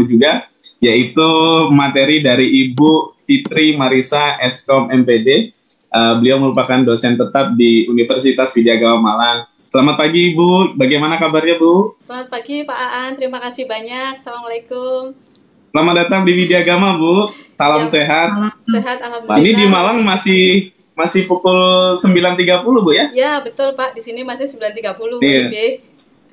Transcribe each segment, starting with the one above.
juga, yaitu materi dari Ibu Fitri Marisa, Eskom MPD. Beliau merupakan dosen tetap di Universitas Widyagama Malang. Selamat pagi Ibu, bagaimana kabarnya Bu? Selamat pagi Pak Aan, terima kasih banyak. Assalamualaikum. Selamat datang di Widyagama Bu, salam Ya, sehat. sehat Ini di alhamdulillah. Malang masih pukul 9.30 Bu ya? Ya betul Pak, di sini masih 9.30 Iya. WIB.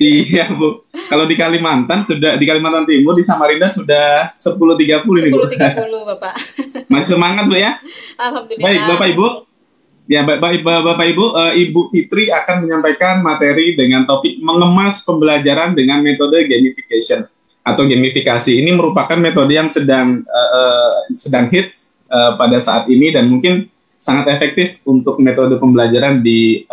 Iya Bu, kalau di Kalimantan di Kalimantan Timur, di Samarinda sudah 10.30 ini Bu. 10.30 Bapak. Masih semangat Bu ya? Baik Alhamdulillah. Bapak Ibu, ya Bapak Ibu, Ibu Fitri akan menyampaikan materi dengan topik mengemas pembelajaran dengan metode gamification atau gamifikasi. Ini merupakan metode yang sedang hits pada saat ini dan mungkin sangat efektif untuk metode pembelajaran di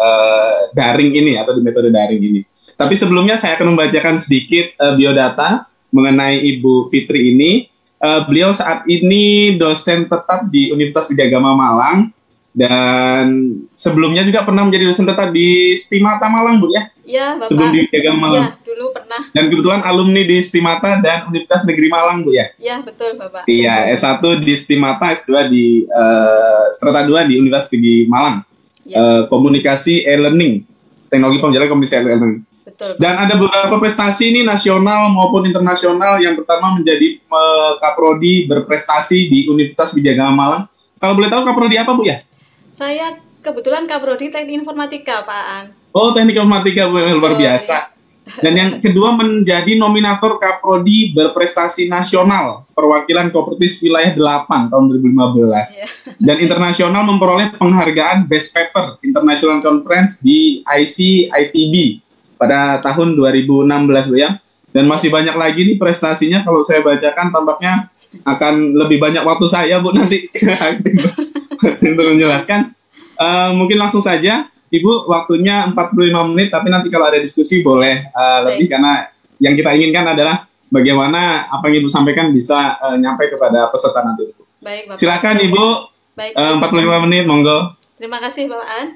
daring ini atau di metode daring ini. Tapi sebelumnya saya akan membacakan sedikit biodata mengenai Ibu Fitri ini. Beliau saat ini dosen tetap di Universitas Widyagama Malang dan sebelumnya juga pernah menjadi dosen tetap di Stimata Malang Bu ya? Ya Bapak. Sebelum di Widyagama Malang. Ya dulu pernah. Dan kebetulan alumni di Stimata dan Universitas Negeri Malang Bu ya? Ya betul Bapak. Iya, S1 di Stimata, S2 di Strata 2 di Universitas Negeri Malang. Ya. Komunikasi e-learning, teknologi pembelajaran komunikasi e-learning. Betul. Dan ada beberapa prestasi ini nasional maupun internasional. Yang pertama menjadi kaprodi berprestasi di Universitas Widyagama Malang. Kalau boleh tahu kaprodi apa Bu ya? Saya kebetulan kaprodi teknik informatika Pak Aan. Oh, teknik informatika Bu, luar biasa. Dan yang kedua menjadi nominator kaprodi berprestasi nasional perwakilan kooperatif wilayah 8 tahun 2015. Dan internasional memperoleh penghargaan Best Paper International Conference di ICITB pada tahun 2016 Bu ya. Dan masih banyak lagi nih prestasinya, kalau saya bacakan tampaknya akan lebih banyak waktu saya Bu nanti untuk menjelaskan. Mungkin langsung saja Ibu, waktunya 45 menit, tapi nanti kalau ada diskusi boleh lebih, karena yang kita inginkan adalah bagaimana apa yang Ibu sampaikan bisa nyampe kepada peserta nanti. Baik, Bapak. Silakan Ibu, baik, 45 menit, monggo. Terima kasih Bapak Aan.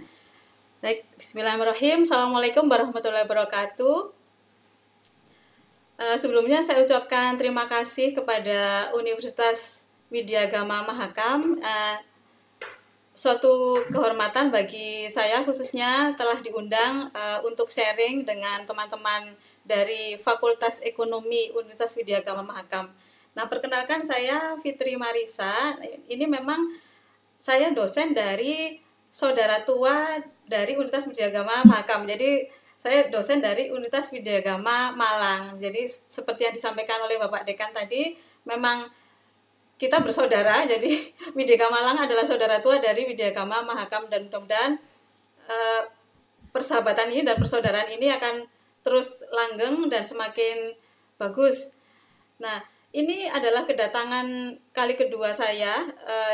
Baik, bismillahirrahmanirrahim. Assalamualaikum warahmatullahi wabarakatuh. Sebelumnya saya ucapkan terima kasih kepada Universitas Widyagama Mahakam. Suatu kehormatan bagi saya khususnya telah diundang untuk sharing dengan teman-teman dari Fakultas Ekonomi Universitas Widyagama Mahakam. Nah, perkenalkan saya Fitri Marisa. Ini memang saya dosen dari saudara tua dari Universitas Widyagama Mahakam. Jadi saya dosen dari Universitas Widyagama Malang. Jadi seperti yang disampaikan oleh Bapak Dekan tadi, memang kita bersaudara, jadi Widyagama Malang adalah saudara tua dari Widyagama Mahakam, dan mudah-mudahan persahabatan ini dan persaudaraan ini akan terus langgeng dan semakin bagus. Nah, ini adalah kedatangan kali kedua saya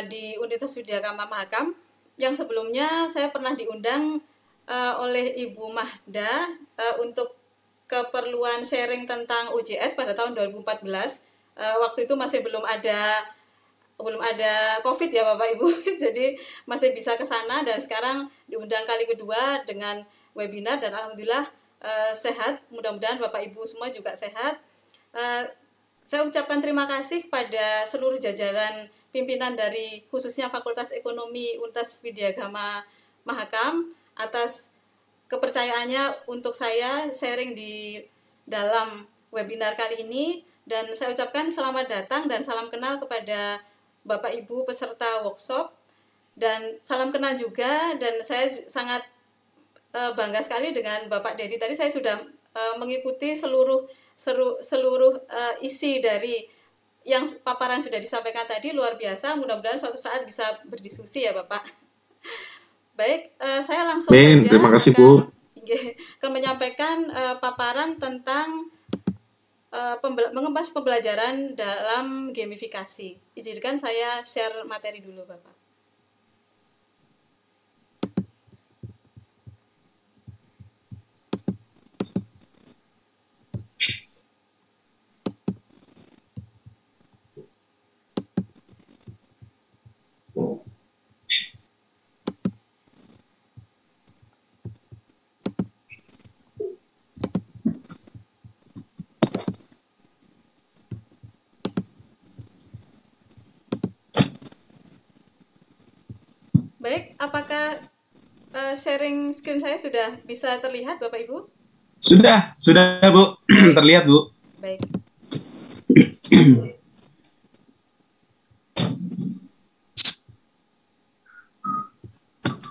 di Universitas Widyagama Mahakam, yang sebelumnya saya pernah diundang oleh Ibu Mahda untuk keperluan sharing tentang UJS pada tahun 2014. Waktu itu masih belum ada COVID ya Bapak Ibu, jadi masih bisa ke sana, dan sekarang diundang kali kedua dengan webinar, dan alhamdulillah sehat. Mudah-mudahan Bapak Ibu semua juga sehat. Saya ucapkan terima kasih pada seluruh jajaran pimpinan dari khususnya Fakultas Ekonomi Universitas Widyagama Mahakam atas kepercayaannya untuk saya sharing di dalam webinar kali ini. Dan saya ucapkan selamat datang dan salam kenal kepada Bapak Ibu peserta workshop, dan salam kenal juga, dan saya sangat bangga sekali dengan Bapak Dedi. Tadi saya sudah mengikuti seluruh isi dari yang paparan sudah disampaikan tadi, luar biasa. Mudah-mudahan suatu saat bisa berdiskusi ya Bapak. Baik, saya langsung saja terima kasih Bu. akan menyampaikan paparan tentang mengemas pembelajaran dalam gamifikasi. Izinkan saya share materi dulu Bapak. Baik, apakah sharing screen saya sudah bisa terlihat, Bapak Ibu? Sudah Bu. Terlihat Bu. Baik.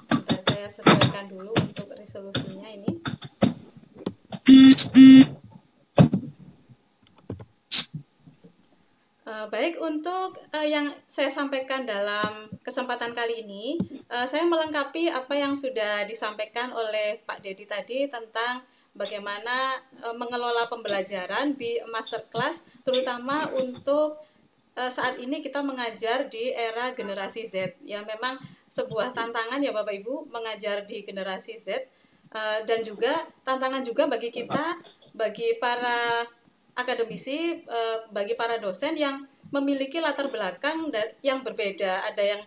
Bentar, saya sesuaikan dulu untuk resolusinya ini. Baik, untuk yang saya sampaikan dalam kesempatan kali ini, saya melengkapi apa yang sudah disampaikan oleh Pak Dedi tadi tentang bagaimana mengelola pembelajaran di masterclass, terutama untuk saat ini kita mengajar di era generasi Z. Ya, memang sebuah tantangan ya Bapak Ibu mengajar di generasi Z, dan juga tantangan juga bagi kita, bagi para akademisi, bagi para dosen yang memiliki latar belakang yang berbeda. Ada yang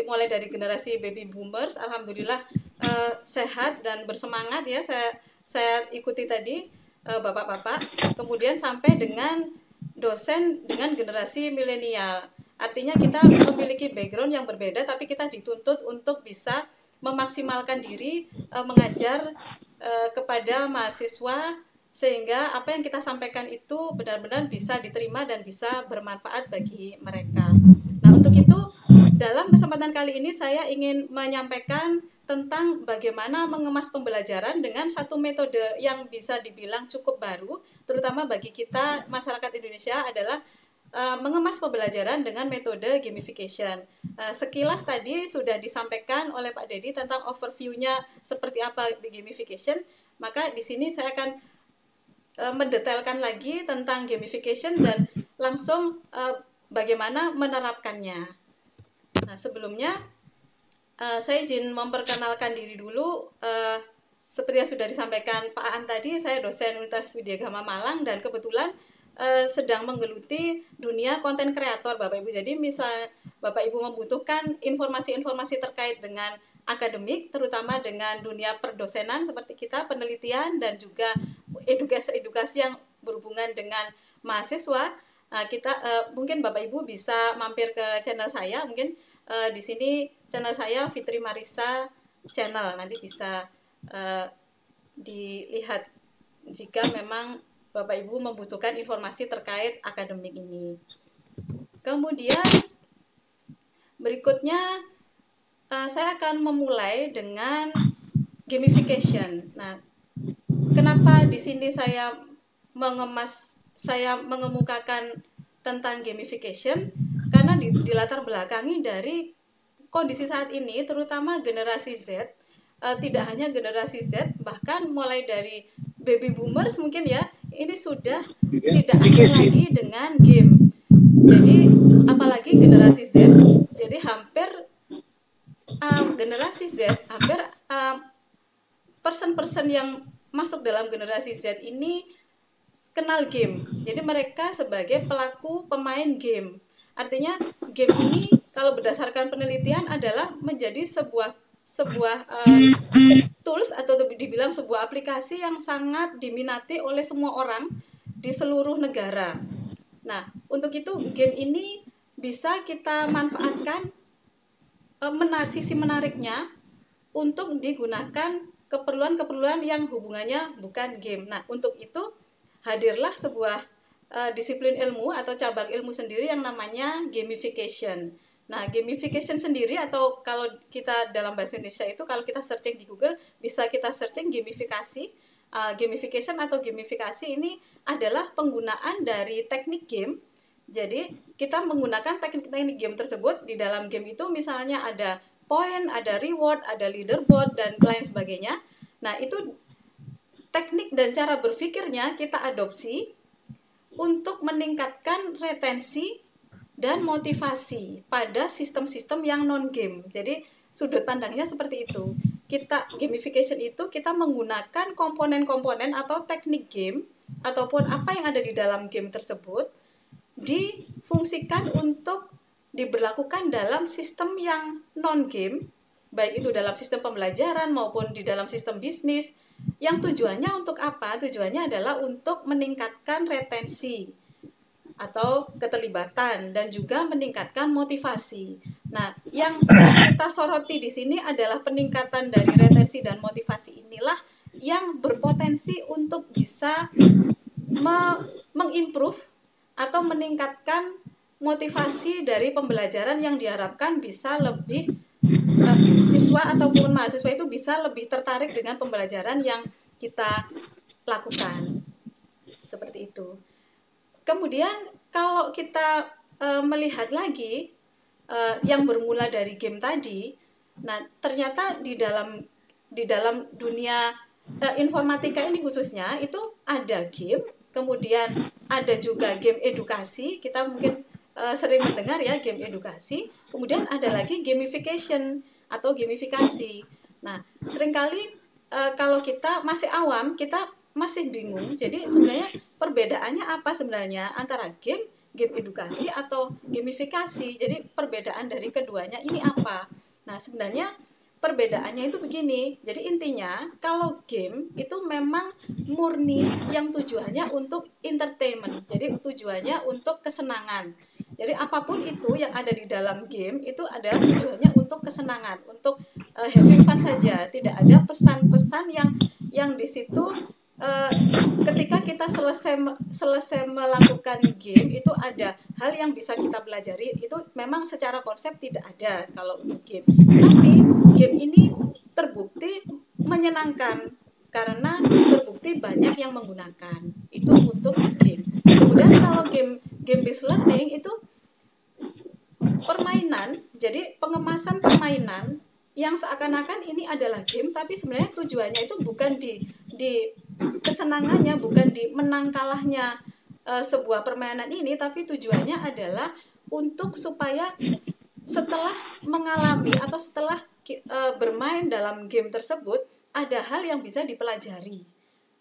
mulai dari generasi baby boomers, alhamdulillah sehat dan bersemangat ya. Saya ikuti tadi bapak-bapak, kemudian sampai dengan dosen dengan generasi milenial. Artinya kita memiliki background yang berbeda, tapi kita dituntut untuk bisa memaksimalkan diri mengajar kepada mahasiswa, sehingga apa yang kita sampaikan itu benar-benar bisa diterima dan bisa bermanfaat bagi mereka. Nah, untuk itu dalam kesempatan kali ini saya ingin menyampaikan tentang bagaimana mengemas pembelajaran dengan satu metode yang bisa dibilang cukup baru, terutama bagi kita masyarakat Indonesia, adalah mengemas pembelajaran dengan metode gamification. Sekilas tadi sudah disampaikan oleh Pak Dedi tentang overview-nya seperti apa di gamification, maka di sini saya akan mendetailkan lagi tentang gamification dan langsung bagaimana menerapkannya. Nah, sebelumnya saya izin memperkenalkan diri dulu. Seperti yang sudah disampaikan Pak Aan tadi, saya dosen Universitas Widyagama Malang dan kebetulan sedang menggeluti dunia konten kreator, Bapak Ibu. Jadi misal Bapak Ibu membutuhkan informasi-informasi terkait dengan akademik, terutama dengan dunia perdosenan seperti kita, penelitian dan juga edukasi yang berhubungan dengan mahasiswa, kita mungkin Bapak Ibu bisa mampir ke channel saya. Mungkin di sini channel saya Fitri Marisa Channel, nanti bisa dilihat jika memang Bapak Ibu membutuhkan informasi terkait akademik ini. Kemudian berikutnya saya akan memulai dengan gamification. Nah, kenapa di sini saya mengemukakan tentang gamification? Karena di latar belakangi dari kondisi saat ini, terutama generasi Z, tidak hanya generasi Z, bahkan mulai dari baby boomers mungkin ya, ini sudah tidak lagi dengan game. Jadi apalagi generasi Z, jadi hampir generasi Z, hampir person-person yang masuk dalam generasi Z ini kenal game. Jadi mereka sebagai pelaku pemain game. Artinya game ini kalau berdasarkan penelitian adalah menjadi sebuah tools atau dibilang sebuah aplikasi yang sangat diminati oleh semua orang di seluruh negara. Nah, untuk itu game ini bisa kita manfaatkan sisi menariknya untuk digunakan keperluan-keperluan yang hubungannya bukan game. Nah, untuk itu hadirlah sebuah disiplin ilmu atau cabang ilmu sendiri yang namanya gamification. Nah, gamification sendiri, atau kalau kita dalam bahasa Indonesia itu, kalau kita searching di Google, bisa kita searching gamifikasi. Gamification atau gamifikasi ini adalah penggunaan dari teknik game. Jadi, kita menggunakan teknik-teknik game tersebut. Di dalam game itu misalnya ada point, ada reward, ada leaderboard, dan lain sebagainya. Nah, itu teknik dan cara berpikirnya kita adopsi untuk meningkatkan retensi dan motivasi pada sistem-sistem yang non-game. Jadi sudut pandangnya seperti itu. Gamification itu kita menggunakan komponen-komponen atau teknik game ataupun apa yang ada di dalam game tersebut difungsikan untuk diberlakukan dalam sistem yang non-game, baik itu dalam sistem pembelajaran maupun di dalam sistem bisnis. Yang tujuannya untuk apa? Tujuannya adalah untuk meningkatkan retensi atau keterlibatan dan juga meningkatkan motivasi. Nah, yang kita soroti di sini adalah peningkatan dari retensi dan motivasi inilah yang berpotensi untuk bisa mengimprove atau meningkatkan motivasi dari pembelajaran yang diharapkan bisa lebih siswa ataupun mahasiswa itu bisa lebih tertarik dengan pembelajaran yang kita lakukan. Seperti itu. Kemudian kalau kita melihat lagi yang bermula dari game tadi, nah ternyata di dalam dunia informatika ini khususnya itu ada game, kemudian ada juga game edukasi. Kita mungkin sering mendengar ya game edukasi. Kemudian ada lagi gamification atau gamifikasi. Nah, seringkali kalau kita masih awam, kita masih bingung. Jadi sebenarnya perbedaannya apa sebenarnya antara game edukasi atau gamifikasi. Jadi perbedaan dari keduanya ini apa? Nah, sebenarnya perbedaannya itu begini. Jadi intinya kalau game itu memang murni yang tujuannya untuk entertainment. Jadi tujuannya untuk kesenangan. Jadi apapun itu yang ada di dalam game itu adalah tujuannya untuk kesenangan, untuk having fun saja. Tidak ada pesan-pesan yang di situ ketika kita selesai melakukan game itu ada hal yang bisa kita pelajari. Itu memang secara konsep tidak ada kalau untuk game. Tapi game ini terbukti menyenangkan karena terbukti banyak yang menggunakan itu untuk game. Kemudian kalau game based learning itu permainan, jadi pengemasan permainan yang seakan-akan ini adalah game, tapi sebenarnya tujuannya itu bukan di kesenangannya, bukan di menang kalahnya sebuah permainan ini, tapi tujuannya adalah untuk supaya setelah mengalami atau setelah bermain dalam game tersebut ada hal yang bisa dipelajari.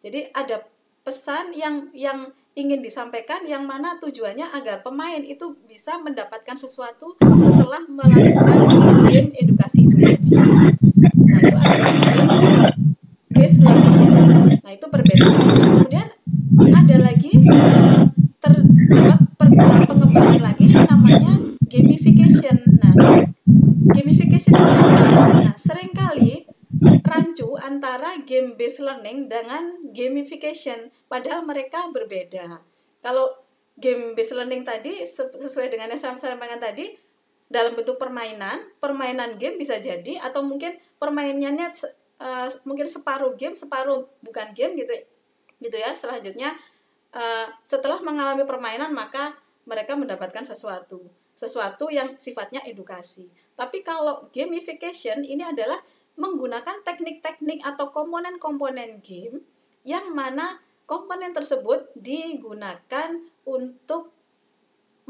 Jadi ada pesan yang ingin disampaikan yang mana tujuannya agar pemain itu bisa mendapatkan sesuatu setelah melakukan game edukasi itu. Nah, itu adalah game based learning. Nah, itu perbedaan. Kemudian ada lagi terdapat pengembangan lagi namanya gamification. Nah, gamification itu apa? Nah, seringkali rancu antara game based learning dengan gamification, padahal mereka berbeda. Kalau game based learning tadi sesuai dengan yang saya sampaikan tadi, dalam bentuk permainan game bisa jadi, atau mungkin permainannya mungkin separuh game, separuh bukan game gitu ya. Selanjutnya setelah mengalami permainan maka mereka mendapatkan sesuatu yang sifatnya edukasi. Tapi kalau gamification ini adalah menggunakan teknik-teknik atau komponen-komponen game yang mana komponen tersebut digunakan untuk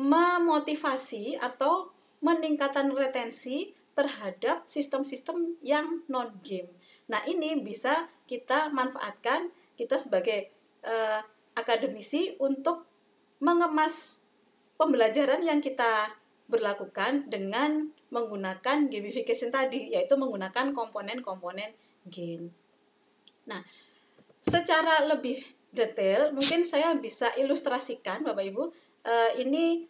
memotivasi atau meningkatkan retensi terhadap sistem-sistem yang non-game. Nah, ini bisa kita manfaatkan, kita sebagai akademisi, untuk mengemas pembelajaran yang kita berlakukan dengan menggunakan gamification tadi, yaitu menggunakan komponen-komponen game. Nah, secara lebih detail mungkin saya bisa ilustrasikan Bapak Ibu. Ini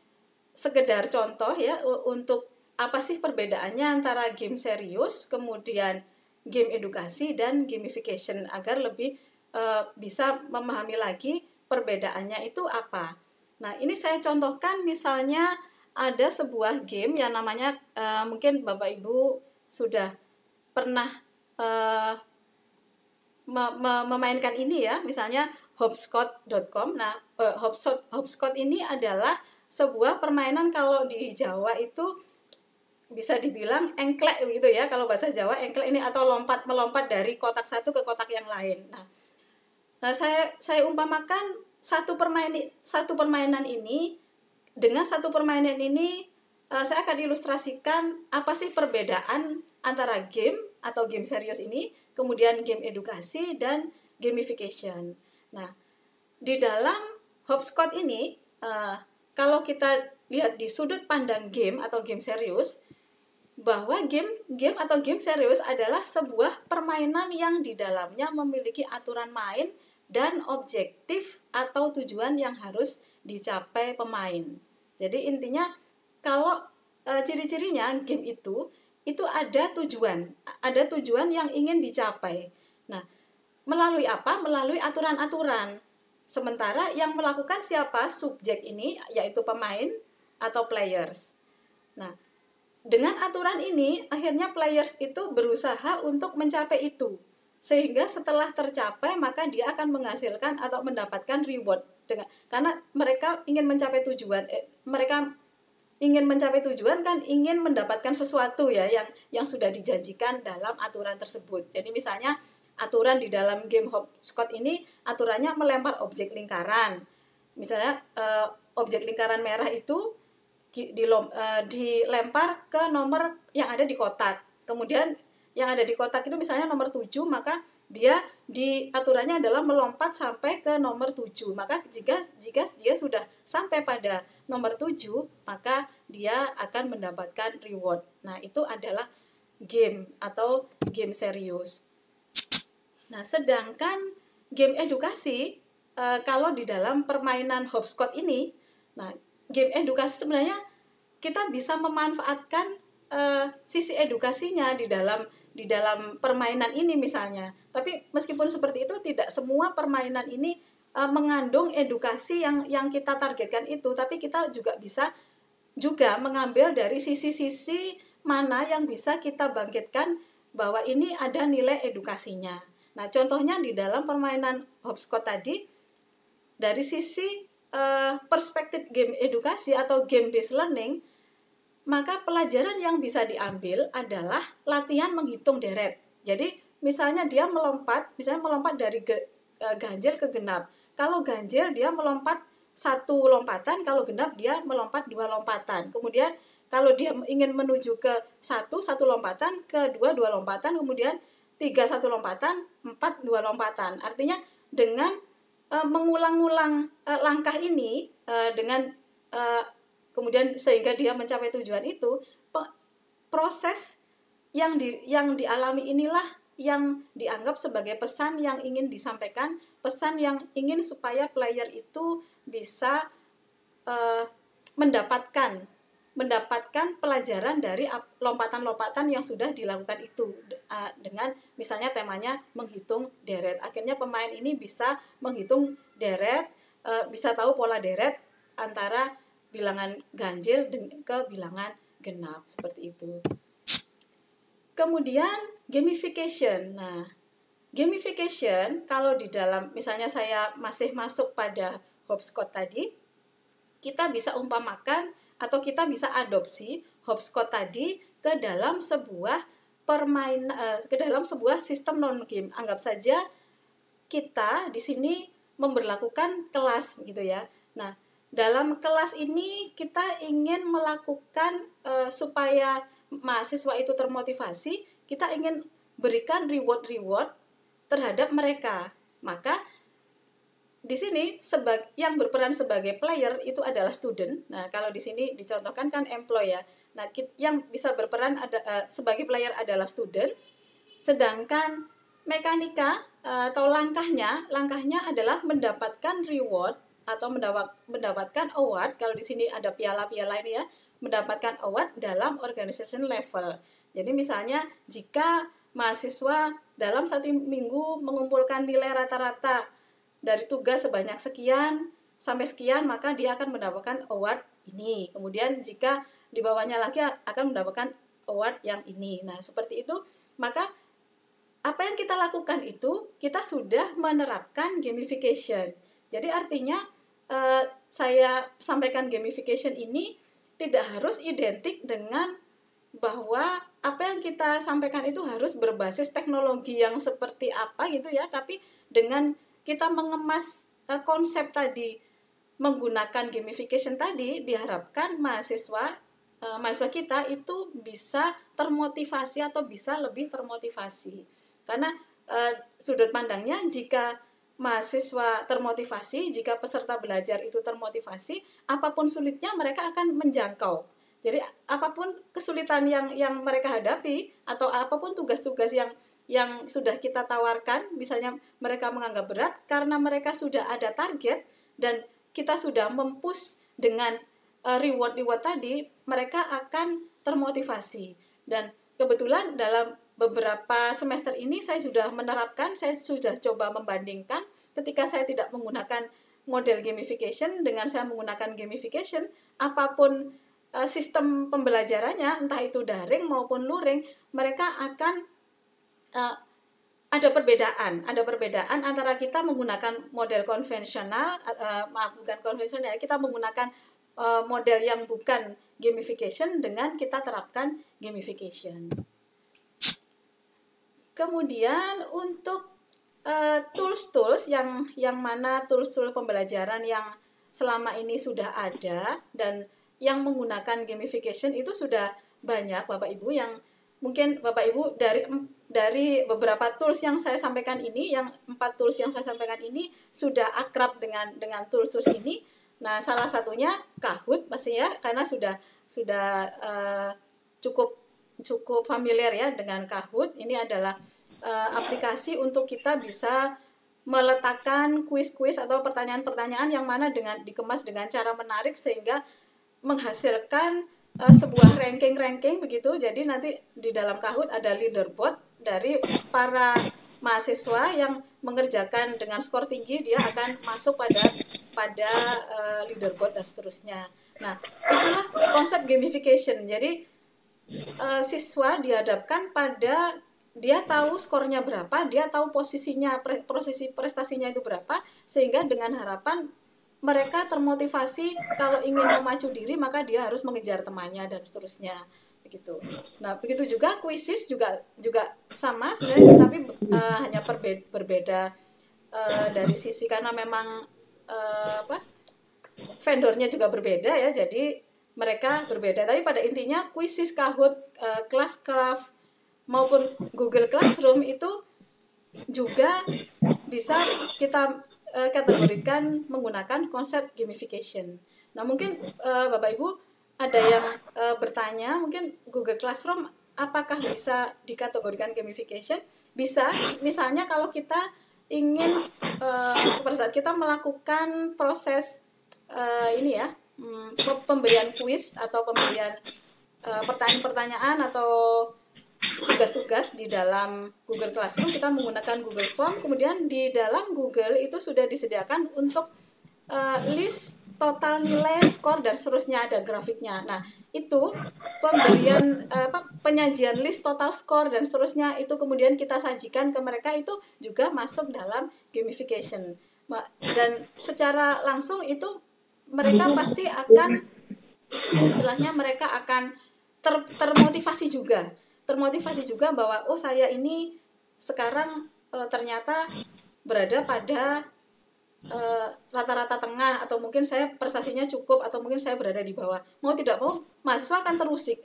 sekedar contoh ya untuk apa sih perbedaannya antara game serius, kemudian game edukasi dan gamification, agar lebih bisa memahami lagi perbedaannya itu apa. Nah, ini saya contohkan misalnya ada sebuah game yang namanya mungkin Bapak Ibu sudah pernah memainkan ini ya, misalnya hopscotch.com. Nah, hopscotch ini adalah sebuah permainan, kalau di Jawa itu bisa dibilang engklek gitu ya, kalau bahasa Jawa engklek ini, atau melompat dari kotak satu ke kotak yang lain. Nah, saya umpamakan satu permainan ini dengan satu permainan ini saya akan ilustrasikan apa sih perbedaan antara game atau game serius ini, kemudian game edukasi dan gamification. Nah, di dalam hopscotch ini kalau kita lihat di sudut pandang game atau game serius, bahwa game atau game serius adalah sebuah permainan yang di dalamnya memiliki aturan main dan objektif atau tujuan yang harus dicapai pemain. Jadi intinya kalau ciri-cirinya game itu ada tujuan yang ingin dicapai. Nah, melalui apa? Melalui aturan-aturan. Sementara yang melakukan siapa? Subjek ini, yaitu pemain atau players. Nah, dengan aturan ini, akhirnya players itu berusaha untuk mencapai itu. Sehingga setelah tercapai, maka dia akan menghasilkan atau mendapatkan reward. Karena mereka ingin mencapai tujuan. Mereka ingin mencapai tujuan kan ingin mendapatkan sesuatu ya yang sudah dijanjikan dalam aturan tersebut. Jadi misalnya aturan di dalam game hopscotch ini aturannya melempar objek lingkaran. Misalnya objek lingkaran merah itu dilempar ke nomor yang ada di kotak. Kemudian yang ada di kotak itu misalnya nomor 7, maka dia di aturannya adalah melompat sampai ke nomor 7. Maka jika dia sudah sampai pada nomor 7, maka dia akan mendapatkan reward. Nah, itu adalah game atau game serius. Nah, sedangkan game edukasi kalau di dalam permainan hopscotch ini, nah game edukasi sebenarnya kita bisa memanfaatkan sisi edukasinya di dalam permainan ini misalnya. Tapi meskipun seperti itu, tidak semua permainan ini mengandung edukasi yang kita targetkan itu, tapi kita juga bisa mengambil dari sisi-sisi mana yang bisa kita bangkitkan bahwa ini ada nilai edukasinya. Nah, contohnya di dalam permainan hopscotch tadi, dari sisi perspektif game edukasi atau game based learning, maka pelajaran yang bisa diambil adalah latihan menghitung deret. Jadi misalnya dia melompat dari ganjil ke genap. Kalau ganjil dia melompat 1 lompatan, kalau genap dia melompat 2 lompatan. Kemudian kalau dia ingin menuju ke 1 lompatan, ke 2 lompatan, kemudian 3 1 lompatan, 4 2 lompatan. Artinya dengan mengulang-ulang langkah ini dengan kemudian sehingga dia mencapai tujuan itu, proses yang dialami inilah yang dianggap sebagai pesan yang ingin disampaikan, pesan yang ingin supaya player itu bisa mendapatkan pelajaran dari lompatan-lompatan yang sudah dilakukan itu dengan misalnya temanya menghitung deret. Akhirnya pemain ini bisa menghitung deret, bisa tahu pola deret antara bilangan ganjil ke bilangan genap, seperti itu. Kemudian gamification. Nah, gamification kalau di dalam misalnya saya masih masuk pada hopscotch tadi, kita bisa umpamakan atau kita bisa adopsi hopscotch tadi ke dalam sebuah sistem non game. Anggap saja kita di sini memberlakukan kelas gitu ya. Nah, dalam kelas ini kita ingin melakukan supaya mahasiswa itu termotivasi, kita ingin berikan reward terhadap mereka. Maka di sini yang berperan sebagai player itu adalah student. Nah, kalau di sini dicontohkan kan employee ya. Nah, yang bisa berperan sebagai player adalah student. Sedangkan mekanika atau langkahnya adalah mendapatkan reward atau mendapatkan award. Kalau di sini ada piala-piala ini ya, mendapatkan award dalam organization level. Jadi misalnya jika mahasiswa dalam 1 minggu mengumpulkan nilai rata-rata dari tugas sebanyak sekian sampai sekian, maka dia akan mendapatkan award ini. Kemudian jika di bawahnya lagi akan mendapatkan award yang ini. Nah, seperti itu. Maka apa yang kita lakukan itu, kita sudah menerapkan gamification. Jadi artinya saya sampaikan gamification ini tidak harus identik dengan bahwa apa yang kita sampaikan itu harus berbasis teknologi yang seperti apa gitu ya, tapi dengan kita mengemas konsep tadi menggunakan gamification tadi, diharapkan mahasiswa kita itu bisa termotivasi atau bisa lebih termotivasi. Karena sudut pandangnya, jika mahasiswa termotivasi, jika peserta belajar itu termotivasi, apapun sulitnya mereka akan menjangkau. Jadi apapun kesulitan yang mereka hadapi atau apapun tugas-tugas yang sudah kita tawarkan, misalnya mereka menganggap berat, karena mereka sudah ada target dan kita sudah mempush dengan reward tadi, mereka akan termotivasi. Dan kebetulan dalam beberapa semester ini saya sudah menerapkan, saya sudah coba membandingkan ketika saya tidak menggunakan model gamification dengan saya menggunakan gamification, apapun sistem pembelajarannya, entah itu daring maupun luring, mereka akan ada perbedaan antara kita menggunakan model konvensional, bukan konvensional, kita menggunakan model yang bukan gamification dengan kita terapkan gamification. Kemudian untuk tools-tools yang mana tools-tools pembelajaran yang selama ini sudah ada dan yang menggunakan gamification itu sudah banyak Bapak Ibu, yang mungkin Bapak Ibu dari beberapa tools yang saya sampaikan ini, yang 4 tools yang saya sampaikan ini sudah akrab dengan tools-tools ini. Nah, salah satunya Kahoot pasti ya, karena sudah cukup familiar ya dengan Kahoot. Ini adalah aplikasi untuk kita bisa meletakkan kuis-kuis atau pertanyaan-pertanyaan yang mana dikemas dengan cara menarik sehingga menghasilkan sebuah ranking begitu. Jadi nanti di dalam Kahoot ada leaderboard dari para mahasiswa yang mengerjakan dengan skor tinggi, dia akan masuk pada leaderboard dan seterusnya. Nah, itulah konsep gamification. Jadi siswa dihadapkan pada dia tahu skornya berapa, dia tahu posisinya, posisi prestasinya itu berapa, sehingga dengan harapan mereka termotivasi kalau ingin memacu diri maka dia harus mengejar temannya dan seterusnya begitu. Nah, begitu juga quizzes juga sama sebenarnya, tapi hanya berbeda dari sisi karena memang vendornya juga berbeda ya, jadi mereka berbeda. Tapi pada intinya quizzes, Kahoot, Classcraft maupun Google Classroom itu juga bisa kita kategorikan menggunakan konsep gamification. Nah, mungkin Bapak Ibu ada yang bertanya, mungkin Google Classroom apakah bisa dikategorikan gamification? Bisa, misalnya kalau kita ingin pada saat kita melakukan proses pemberian kuis atau pemberian pertanyaan-pertanyaan atau tugas-tugas di dalam Google Classroom, kita menggunakan Google Form. Kemudian di dalam Google itu sudah disediakan untuk list total nilai, skor dan seterusnya, ada grafiknya. Nah, itu pemberian penyajian list total skor dan seterusnya itu kemudian kita sajikan ke mereka, itu juga masuk dalam gamification. Dan secara langsung itu mereka pasti akan istilahnya mereka akan termotivasi juga bahwa oh saya ini sekarang ternyata berada pada rata-rata tengah, atau mungkin saya prestasinya cukup, atau mungkin saya berada di bawah. Mau tidak mau mahasiswa akan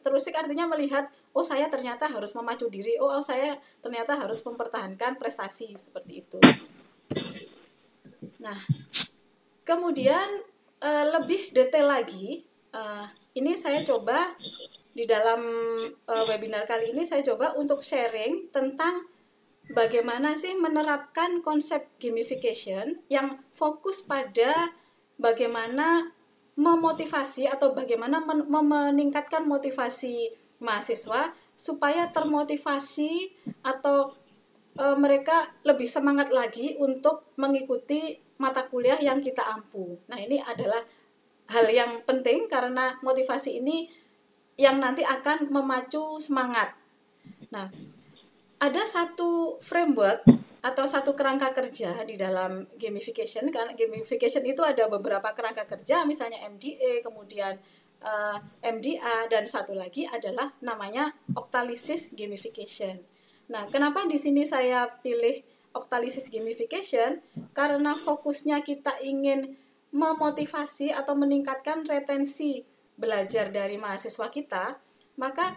terusik artinya melihat oh saya ternyata harus memacu diri, oh saya ternyata harus mempertahankan prestasi seperti itu. Nah, kemudian lebih detail lagi, ini saya coba di dalam webinar kali ini saya coba untuk sharing tentang bagaimana sih menerapkan konsep gamification yang fokus pada bagaimana memotivasi atau bagaimana meningkatkan motivasi mahasiswa supaya termotivasi atau mereka lebih semangat lagi untuk mengikuti mata kuliah yang kita ampu. Nah, ini adalah hal yang penting karena motivasi ini yang nanti akan memacu semangat. Nah, ada satu framework atau satu kerangka kerja di dalam gamification. Karena gamification itu ada beberapa kerangka kerja, misalnya MDA, kemudian MDA, dan satu lagi adalah namanya Octalysis Gamification. Nah, kenapa di sini saya pilih Octalysis Gamification? Karena fokusnya kita ingin memotivasi atau meningkatkan retensi belajar dari mahasiswa kita, maka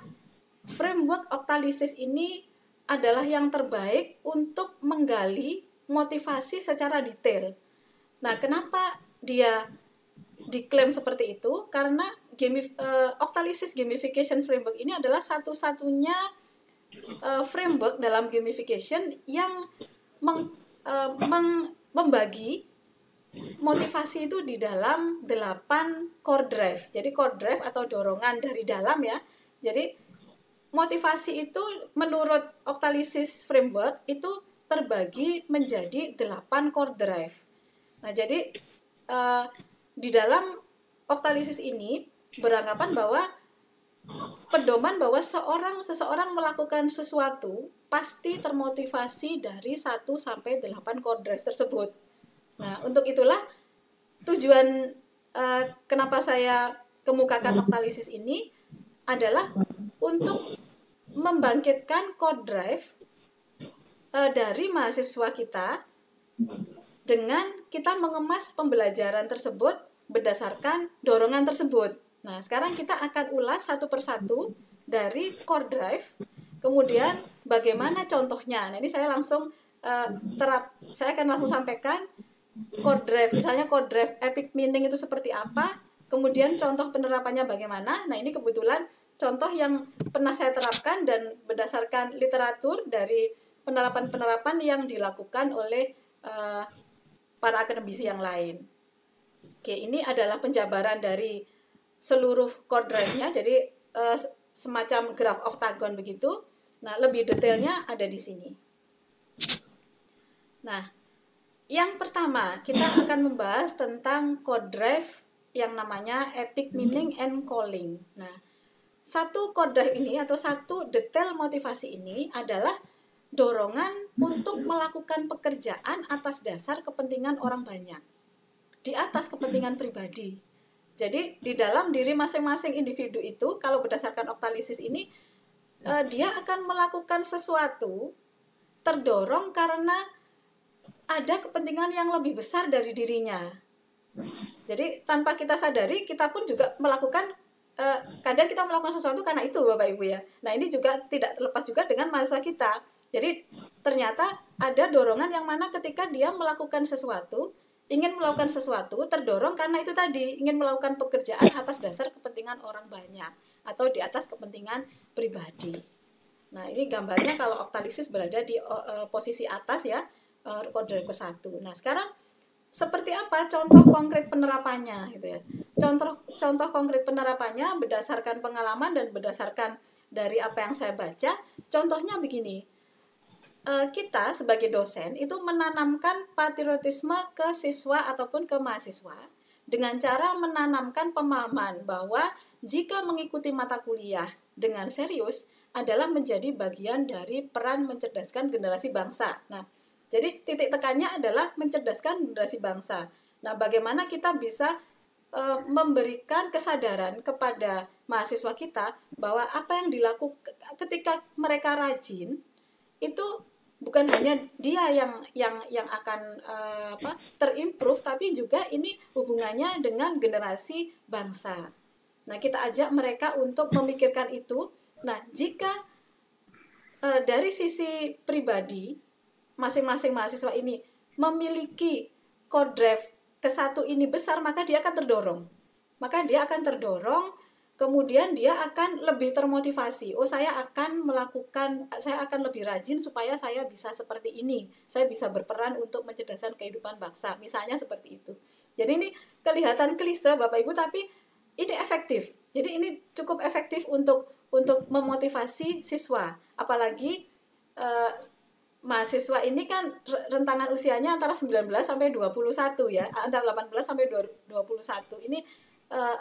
framework Octalysis ini adalah yang terbaik untuk menggali motivasi secara detail. Nah, kenapa dia diklaim seperti itu? Karena Octalysis Gamification Framework ini adalah satu-satunya framework dalam gamification yang membagi motivasi itu di dalam 8 core drive. Jadi core drive atau dorongan dari dalam ya. Jadi motivasi itu menurut Octalysis Framework itu terbagi menjadi 8 core drive. Nah, jadi di dalam Octalysis ini beranggapan bahwa pedoman bahwa seseorang melakukan sesuatu pasti termotivasi dari 1 sampai 8 core drive tersebut. Nah, untuk itulah tujuan kenapa saya kemukakan Octalysis ini adalah untuk membangkitkan core drive dari mahasiswa kita dengan kita mengemas pembelajaran tersebut berdasarkan dorongan tersebut. Nah, sekarang kita akan ulas satu persatu dari core drive, kemudian bagaimana contohnya. Nah, ini saya langsung saya akan langsung sampaikan core drive, misalnya core drive epic meaning itu seperti apa, kemudian contoh penerapannya bagaimana. Nah, ini kebetulan contoh yang pernah saya terapkan dan berdasarkan literatur dari penerapan-penerapan yang dilakukan oleh para akademisi yang lain. Oke, ini adalah penjabaran dari seluruh core drive-nya, jadi semacam graf oktagon begitu. Nah, lebih detailnya ada di sini. Nah, yang pertama kita akan membahas tentang core drive yang namanya epic meaning and calling. Nah, satu core drive ini atau satu detail motivasi ini adalah dorongan untuk melakukan pekerjaan atas dasar kepentingan orang banyak, di atas kepentingan pribadi. Jadi di dalam diri masing-masing individu itu, kalau berdasarkan Octalysis ini, dia akan melakukan sesuatu terdorong karena ada kepentingan yang lebih besar dari dirinya. Jadi tanpa kita sadari, kita pun juga melakukan, kadang kita melakukan sesuatu karena itu, Bapak Ibu ya. Nah, ini juga tidak terlepas juga dengan mahasiswa kita. Jadi ternyata ada dorongan yang mana ketika dia melakukan sesuatu, ingin melakukan sesuatu, terdorong karena itu tadi, ingin melakukan pekerjaan atas dasar kepentingan orang banyak atau di atas kepentingan pribadi. Nah, ini gambarnya kalau Octalysis berada di posisi atas ya, kode ke-1. Nah, sekarang seperti apa contoh konkret penerapannya gitu ya. Contoh konkret penerapannya berdasarkan pengalaman dan berdasarkan dari apa yang saya baca, contohnya begini. Kita sebagai dosen itu menanamkan patriotisme ke siswa ataupun ke mahasiswa dengan cara menanamkan pemahaman bahwa jika mengikuti mata kuliah dengan serius adalah menjadi bagian dari peran mencerdaskan generasi bangsa. Nah, jadi titik tekannya adalah mencerdaskan generasi bangsa. Nah, bagaimana kita bisa memberikan kesadaran kepada mahasiswa kita bahwa apa yang dilakukan ketika mereka rajin itu bukan hanya dia yang akan terimprove, tapi juga ini hubungannya dengan generasi bangsa. Nah, kita ajak mereka untuk memikirkan itu. Nah, jika dari sisi pribadi masing-masing mahasiswa ini memiliki core drive ke-1 ini besar, maka dia akan terdorong. Kemudian dia akan lebih termotivasi. Oh, saya akan lebih rajin supaya saya bisa seperti ini. Saya bisa berperan untuk mencerdaskan kehidupan bangsa. Misalnya seperti itu. Jadi ini kelihatan klise Bapak Ibu, tapi ini efektif. Jadi ini cukup efektif untuk memotivasi siswa. Apalagi mahasiswa ini kan rentangan usianya antara 19 sampai 21 ya. Antara 18 sampai 21. Ini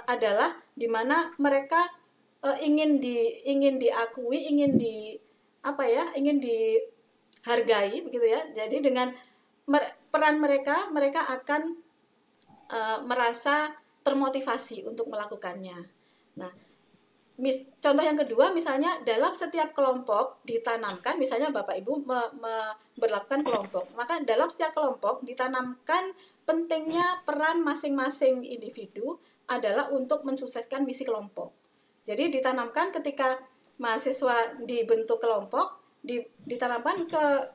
adalah di mana mereka ingin diakui, ingin dihargai begitu ya. Jadi dengan peran mereka akan merasa termotivasi untuk melakukannya. Nah, contoh yang kedua misalnya dalam setiap kelompok ditanamkan, misalnya Bapak Ibu berlakukan kelompok, maka dalam setiap kelompok ditanamkan pentingnya peran masing-masing individu adalah untuk mensukseskan misi kelompok. Jadi ditanamkan ketika mahasiswa dibentuk kelompok, ditanamkan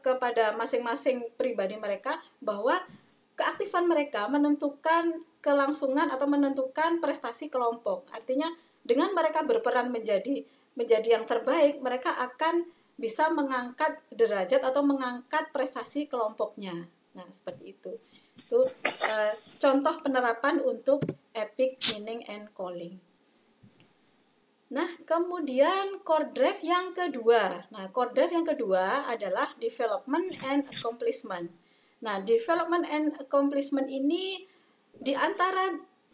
kepada masing-masing pribadi mereka bahwa keaktifan mereka menentukan kelangsungan atau menentukan prestasi kelompok. Artinya dengan mereka berperan menjadi yang terbaik, mereka akan bisa mengangkat derajat atau mengangkat prestasi kelompoknya. Nah, seperti itu. Itu contoh penerapan untuk epic meaning and calling. Nah, kemudian core drive yang kedua. Nah, core drive yang kedua adalah development and accomplishment. Nah, development and accomplishment ini di antara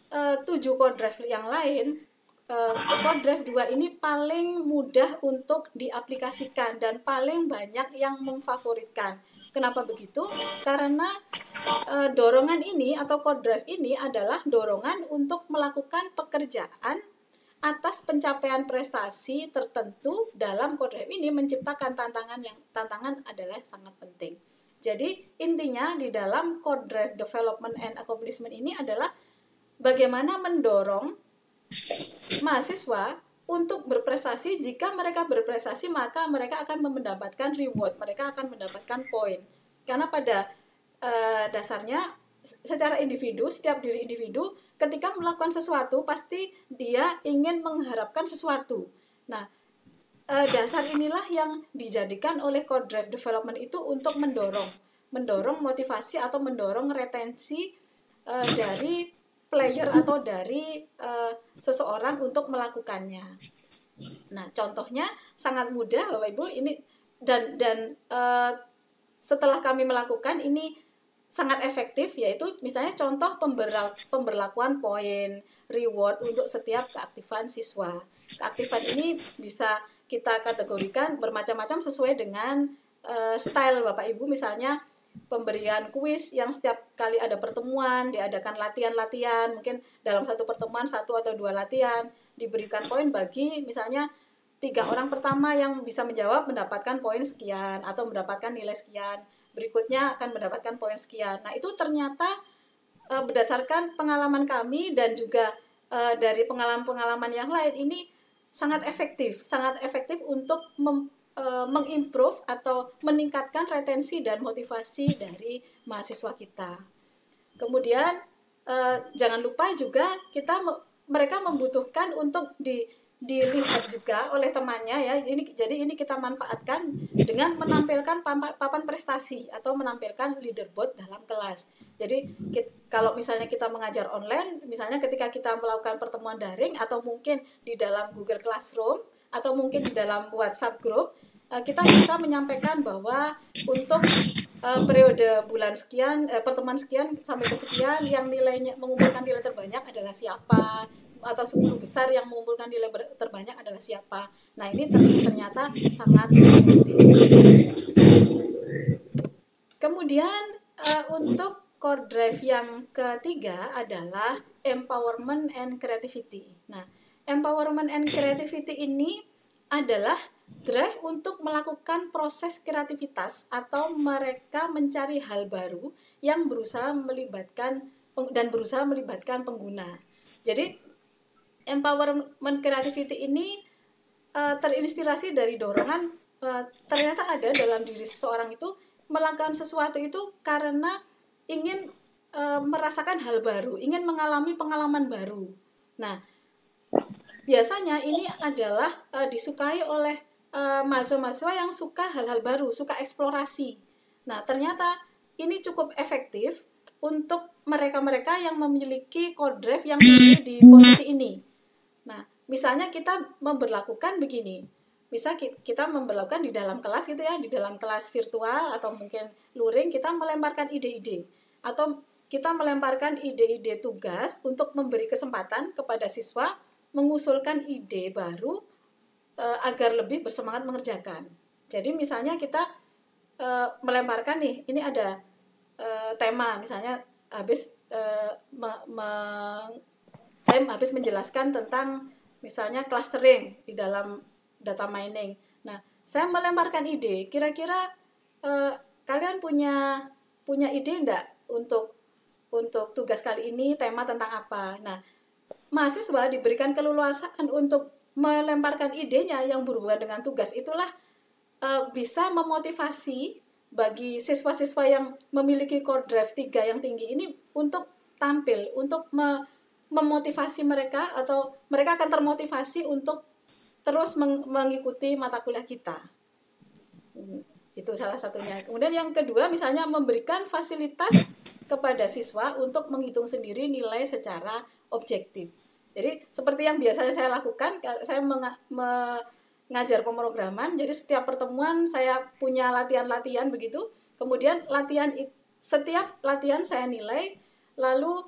7 core drive yang lain, core drive 2 ini paling mudah untuk diaplikasikan dan paling banyak yang memfavoritkan. Kenapa begitu? Karena dorongan ini atau core drive ini adalah dorongan untuk melakukan pekerjaan atas pencapaian prestasi tertentu. Dalam core drive ini menciptakan tantangan adalah sangat penting. Jadi intinya di dalam core drive development and accomplishment ini adalah bagaimana mendorong mahasiswa untuk berprestasi. Jika mereka berprestasi, maka mereka akan mendapatkan reward, mereka akan mendapatkan poin. Karena pada dasarnya secara individu, setiap diri individu ketika melakukan sesuatu pasti dia ingin mengharapkan sesuatu. Nah, dasar inilah yang dijadikan oleh core drive development itu untuk mendorong motivasi atau mendorong retensi dari player atau dari seseorang untuk melakukannya. Nah, contohnya sangat mudah Bapak Ibu ini dan setelah kami melakukan ini sangat efektif, yaitu misalnya contoh pemberlakuan poin reward untuk setiap keaktifan siswa. Keaktifan ini bisa kita kategorikan bermacam-macam sesuai dengan style Bapak Ibu. Misalnya pemberian kuis yang setiap kali ada pertemuan diadakan latihan-latihan, mungkin dalam satu pertemuan 1 atau 2 latihan diberikan poin bagi misalnya 3 orang pertama yang bisa menjawab mendapatkan poin sekian atau mendapatkan nilai sekian, berikutnya akan mendapatkan poin sekian. Nah, itu ternyata berdasarkan pengalaman kami dan juga dari pengalaman-pengalaman yang lain, ini sangat efektif untuk mengimprove atau meningkatkan retensi dan motivasi dari mahasiswa kita. Kemudian jangan lupa juga mereka membutuhkan untuk dilihat juga oleh temannya ya. Jadi ini kita manfaatkan dengan menampilkan papan prestasi atau menampilkan leaderboard dalam kelas. Jadi kalau misalnya kita mengajar online, misalnya ketika kita melakukan pertemuan daring atau mungkin di dalam Google Classroom atau mungkin di dalam WhatsApp group, kita bisa menyampaikan bahwa untuk periode bulan sekian, pertemuan sekian sampai ke sekian, yang nilainya mengumpulkan nilai terbanyak adalah siapa, atau 10 besar yang mengumpulkan nilai terbanyak adalah siapa. Nah, ini ternyata sangat efektif. Kemudian untuk core drive yang ketiga adalah empowerment and creativity. Nah, empowerment and creativity ini adalah drive untuk melakukan proses kreativitas atau mereka mencari hal baru yang berusaha melibatkan pengguna. Jadi empowerment creativity ini terinspirasi dari dorongan ternyata ada dalam diri seseorang itu melakukan sesuatu itu karena ingin merasakan hal baru, ingin mengalami pengalaman baru. Nah, biasanya ini adalah disukai oleh mahasiswa yang suka hal-hal baru, suka eksplorasi. Nah, ternyata ini cukup efektif untuk mereka-mereka yang memiliki core drive yang tinggi di posisi ini. Nah, misalnya kita memberlakukan begini. Bisa kita memberlakukan di dalam kelas gitu ya, di dalam kelas virtual atau mungkin luring, kita melemparkan ide-ide. Atau kita melemparkan ide-ide tugas untuk memberi kesempatan kepada siswa mengusulkan ide baru agar lebih bersemangat mengerjakan. Jadi misalnya kita melemparkan nih, ini ada tema, misalnya saya habis menjelaskan tentang misalnya clustering di dalam data mining. Nah, saya melemparkan ide, kira-kira kalian punya ide enggak untuk tugas kali ini, tema tentang apa? Nah, mahasiswa diberikan keleluasaan untuk melemparkan idenya yang berhubungan dengan tugas. Itulah bisa memotivasi bagi siswa-siswa yang memiliki core drive 3 yang tinggi ini untuk tampil, untuk memotivasi mereka, atau mereka akan termotivasi untuk terus mengikuti mata kuliah kita. Itu salah satunya. Kemudian yang kedua, misalnya memberikan fasilitas kepada siswa untuk menghitung sendiri nilai secara objektif. Jadi seperti yang biasanya saya lakukan, saya mengajar pemrograman, jadi setiap pertemuan saya punya latihan-latihan begitu, kemudian setiap latihan saya nilai, lalu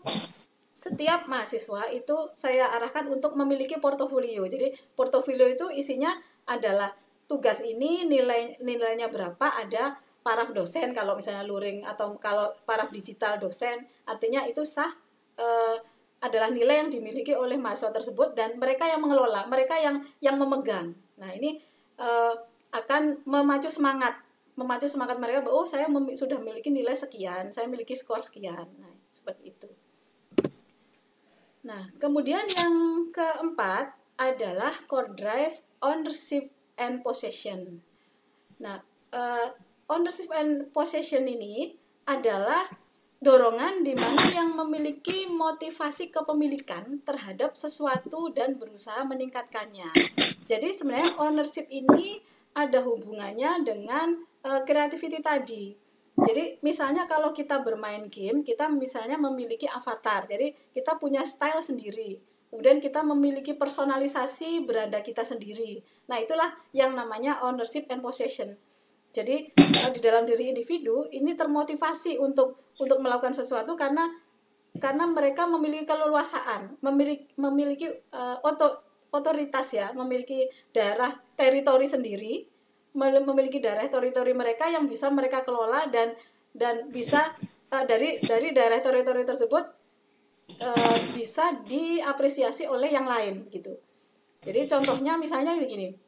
setiap mahasiswa itu saya arahkan untuk memiliki portofolio. Jadi portofolio itu isinya adalah tugas ini nilainya berapa, ada paraf dosen kalau misalnya luring, atau kalau paraf digital dosen, artinya itu sah, adalah nilai yang dimiliki oleh mahasiswa tersebut dan mereka yang mengelola, mereka yang memegang. Nah, ini akan memacu semangat mereka bahwa saya sudah memiliki nilai sekian, saya memiliki skor sekian. Nah, seperti itu. Nah, kemudian yang keempat adalah core drive, ownership and possession. Nah, ownership and possession ini adalah dorongan di mana yang memiliki motivasi kepemilikan terhadap sesuatu dan berusaha meningkatkannya. Jadi sebenarnya ownership ini ada hubungannya dengan creativity tadi. Jadi misalnya kalau kita bermain game, kita misalnya memiliki avatar. Jadi kita punya style sendiri. Kemudian kita memiliki personalisasi beranda kita sendiri. Nah, itulah yang namanya ownership and possession. Jadi di dalam diri individu ini termotivasi untuk melakukan sesuatu karena mereka memiliki keleluasaan, memiliki otoritas ya, memiliki daerah teritori sendiri, memiliki daerah teritori mereka yang bisa mereka kelola dan bisa dari daerah teritori tersebut bisa diapresiasi oleh yang lain gitu. Jadi contohnya misalnya begini.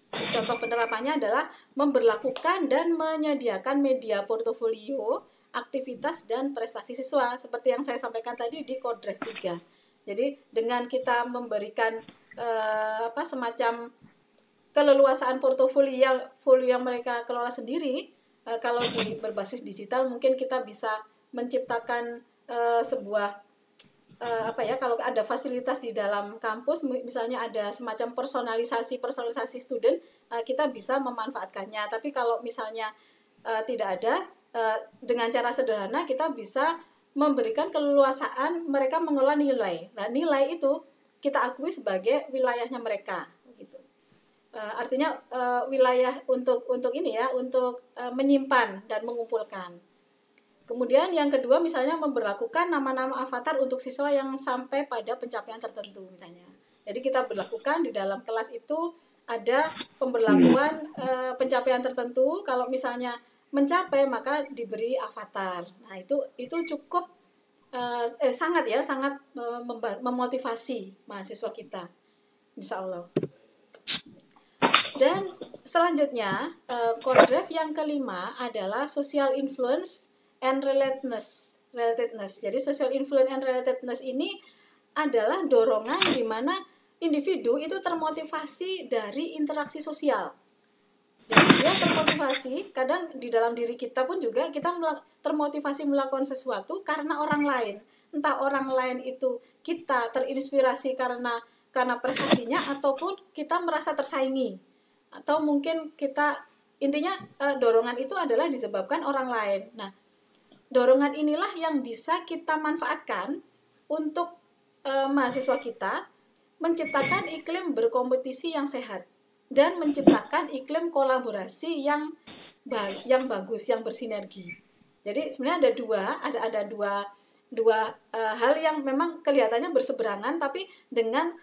Contoh penerapannya adalah memberlakukan dan menyediakan media portofolio, aktivitas dan prestasi siswa seperti yang saya sampaikan tadi di core drive 3. Jadi dengan kita memberikan semacam keleluasaan portofolio yang mereka kelola sendiri, kalau berbasis digital mungkin kita bisa menciptakan sebuah kalau ada fasilitas di dalam kampus, misalnya ada semacam personalisasi student, kita bisa memanfaatkannya. Tapi kalau misalnya tidak ada, dengan cara sederhana kita bisa memberikan keleluasaan mereka mengelola nilai. Nah, nilai itu kita akui sebagai wilayahnya mereka. Gitu. Artinya wilayah untuk ini ya, untuk menyimpan dan mengumpulkan. Kemudian yang kedua misalnya memberlakukan nama-nama avatar untuk siswa yang sampai pada pencapaian tertentu misalnya. Jadi kita berlakukan di dalam kelas itu ada pemberlakuan pencapaian tertentu. Kalau misalnya mencapai maka diberi avatar. Nah, itu cukup sangat memotivasi mahasiswa kita. Insya Allah. Dan selanjutnya core drive yang kelima adalah social influence and relatedness. Jadi social influence and relatedness ini adalah dorongan di mana individu itu termotivasi dari interaksi sosial. Jadi dia termotivasi, kadang di dalam diri kita pun juga kita termotivasi melakukan sesuatu karena orang lain. Entah orang lain itu kita terinspirasi karena prestasinya ataupun kita merasa tersaingi. Atau mungkin kita intinya dorongan itu adalah disebabkan orang lain. Nah, dorongan inilah yang bisa kita manfaatkan untuk mahasiswa kita menciptakan iklim berkompetisi yang sehat dan menciptakan iklim kolaborasi yang bagus, yang bersinergi. Jadi sebenarnya ada dua hal yang memang kelihatannya berseberangan, tapi dengan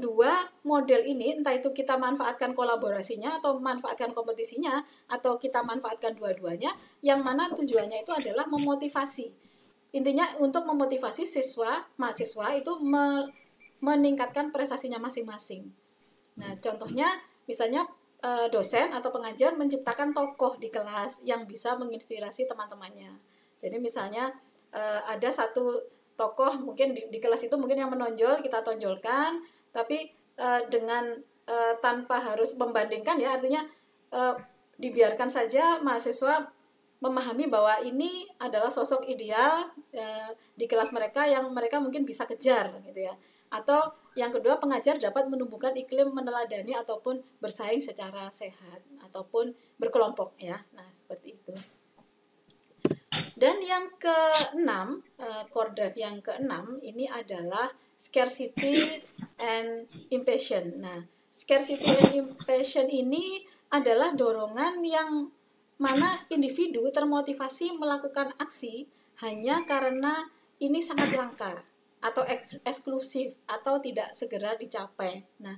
dua model ini, entah itu kita manfaatkan kolaborasinya atau manfaatkan kompetisinya atau kita manfaatkan dua-duanya, yang mana tujuannya itu adalah memotivasi. Intinya untuk memotivasi mahasiswa itu meningkatkan prestasinya masing-masing. Nah, contohnya misalnya dosen atau pengajar menciptakan tokoh di kelas yang bisa menginspirasi teman-temannya. Jadi misalnya ada satu tokoh mungkin di kelas itu mungkin yang menonjol, kita tonjolkan, tapi dengan tanpa harus membandingkan ya, artinya dibiarkan saja mahasiswa memahami bahwa ini adalah sosok ideal di kelas mereka yang mereka mungkin bisa kejar gitu ya. Atau yang kedua, pengajar dapat menumbuhkan iklim meneladani ataupun bersaing secara sehat ataupun berkelompok ya. Nah, seperti itu. Dan yang keenam, core drive yang keenam ini adalah scarcity and impatience. Nah, scarcity and impatience ini adalah dorongan yang mana individu termotivasi melakukan aksi hanya karena ini sangat langka atau eksklusif atau tidak segera dicapai. Nah,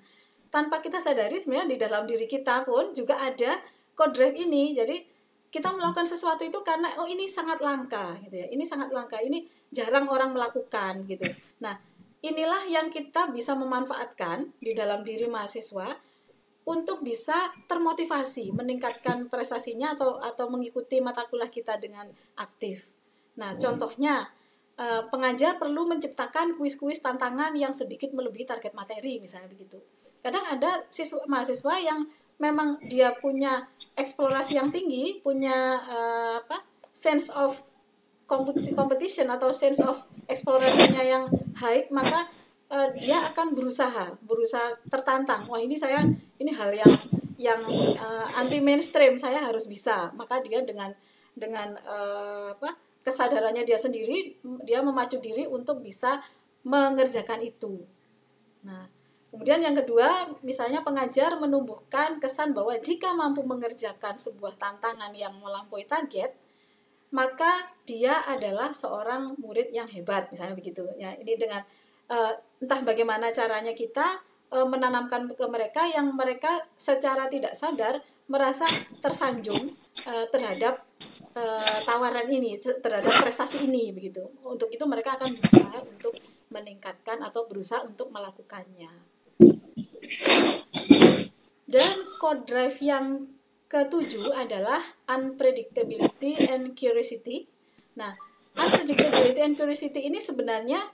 tanpa kita sadari sebenarnya di dalam diri kita pun juga ada core drive ini. Jadi kita melakukan sesuatu itu karena oh ini sangat langka gitu ya. Ini sangat langka, ini jarang orang melakukan gitu. Nah, inilah yang kita bisa memanfaatkan di dalam diri mahasiswa untuk bisa termotivasi meningkatkan prestasinya atau mengikuti mata kuliah kita dengan aktif. Nah, contohnya pengajar perlu menciptakan kuis-kuis tantangan yang sedikit melebihi target materi misalnya begitu. Kadang ada mahasiswa yang memang dia punya eksplorasi yang tinggi, punya sense of competition atau sense of eksplorasinya yang high, maka dia akan berusaha tertantang. Wah ini hal yang anti mainstream, saya harus bisa. Maka dia dengan kesadarannya dia sendiri, dia memacu diri untuk bisa mengerjakan itu. Nah, kemudian yang kedua, misalnya pengajar menumbuhkan kesan bahwa jika mampu mengerjakan sebuah tantangan yang melampaui target, maka dia adalah seorang murid yang hebat, misalnya begitu. Ya, ini dengan entah bagaimana caranya kita menanamkan ke mereka yang mereka secara tidak sadar merasa tersanjung terhadap tawaran ini, terhadap prestasi ini begitu. Untuk itu mereka akan berusaha untuk meningkatkan atau berusaha untuk melakukannya. Dan core drive yang ketujuh adalah unpredictability and curiosity. Nah, unpredictability and curiosity ini sebenarnya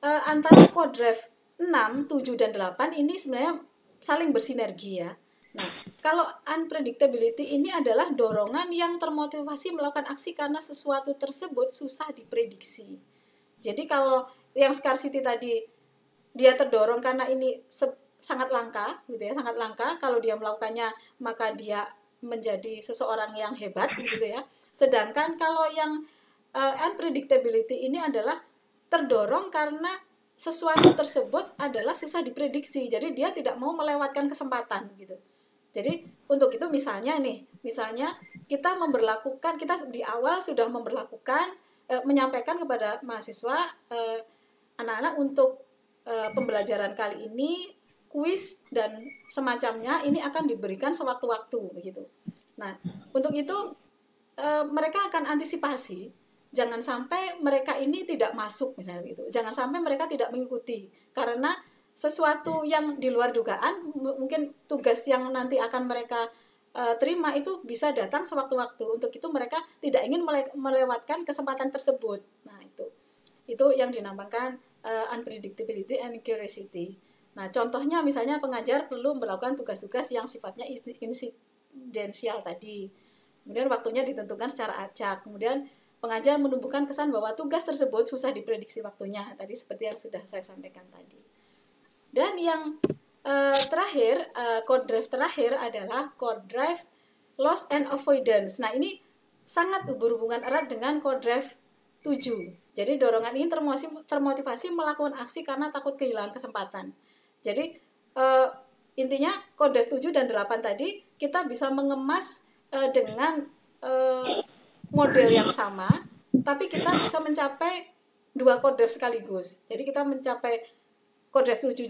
antara core drive 6, 7, dan 8 ini sebenarnya saling bersinergi ya. Nah, kalau unpredictability ini adalah dorongan yang termotivasi melakukan aksi karena sesuatu tersebut susah diprediksi. Jadi kalau yang scarcity tadi dia terdorong karena ini sangat langka gitu ya, sangat langka. Kalau dia melakukannya maka dia menjadi seseorang yang hebat gitu ya. Sedangkan kalau yang unpredictability ini adalah terdorong karena sesuatu tersebut adalah susah diprediksi. Jadi dia tidak mau melewatkan kesempatan gitu. Jadi untuk itu misalnya kita di awal sudah menyampaikan kepada mahasiswa anak-anak untuk pembelajaran kali ini kuis dan semacamnya ini akan diberikan sewaktu-waktu begitu. Nah, untuk itu mereka akan antisipasi jangan sampai mereka ini tidak masuk misalnya gitu. Jangan sampai mereka tidak mengikuti karena sesuatu yang di luar dugaan, mungkin tugas yang nanti akan mereka terima itu bisa datang sewaktu-waktu. Untuk itu mereka tidak ingin melewatkan kesempatan tersebut. Nah, itu yang dinamakan unpredictability and curiosity. Nah, contohnya misalnya pengajar perlu melakukan tugas-tugas yang sifatnya insidensial tadi. Kemudian waktunya ditentukan secara acak. Kemudian pengajar menumbuhkan kesan bahwa tugas tersebut susah diprediksi waktunya. Tadi seperti yang sudah saya sampaikan tadi. Dan yang terakhir, core drive terakhir adalah core drive loss and avoidance. Nah, ini sangat berhubungan erat dengan core drive 7. Jadi dorongan ini termotivasi melakukan aksi karena takut kehilangan kesempatan. Jadi intinya core drive 7 dan 8 tadi kita bisa mengemas dengan model yang sama, tapi kita bisa mencapai dua core drive sekaligus. Jadi kita mencapai core drive 7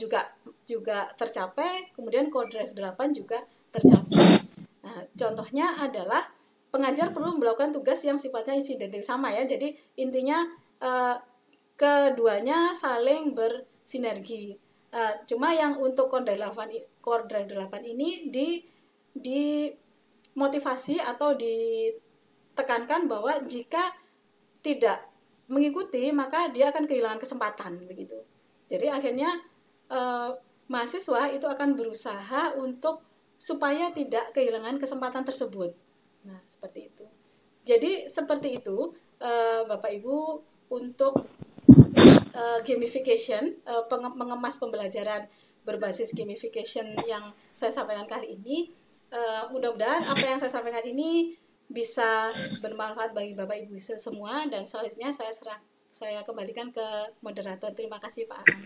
juga tercapai, kemudian core drive 8 juga tercapai. Nah, contohnya adalah pengajar perlu melakukan tugas yang sifatnya insidental sama ya. Jadi intinya keduanya saling bersinergi. Cuma yang untuk core drive 8 ini dimotivasi atau ditekankan bahwa jika tidak mengikuti maka dia akan kehilangan kesempatan begitu. Jadi akhirnya mahasiswa itu akan berusaha supaya tidak kehilangan kesempatan tersebut. Nah, seperti itu. Jadi seperti itu Bapak Ibu untuk gamification, mengemas pembelajaran berbasis gamification yang saya sampaikan kali ini. Mudah-mudahan apa yang saya sampaikan ini bisa bermanfaat bagi Bapak Ibu semua, dan selanjutnya saya kembalikan ke moderator. Terima kasih Pak Aan.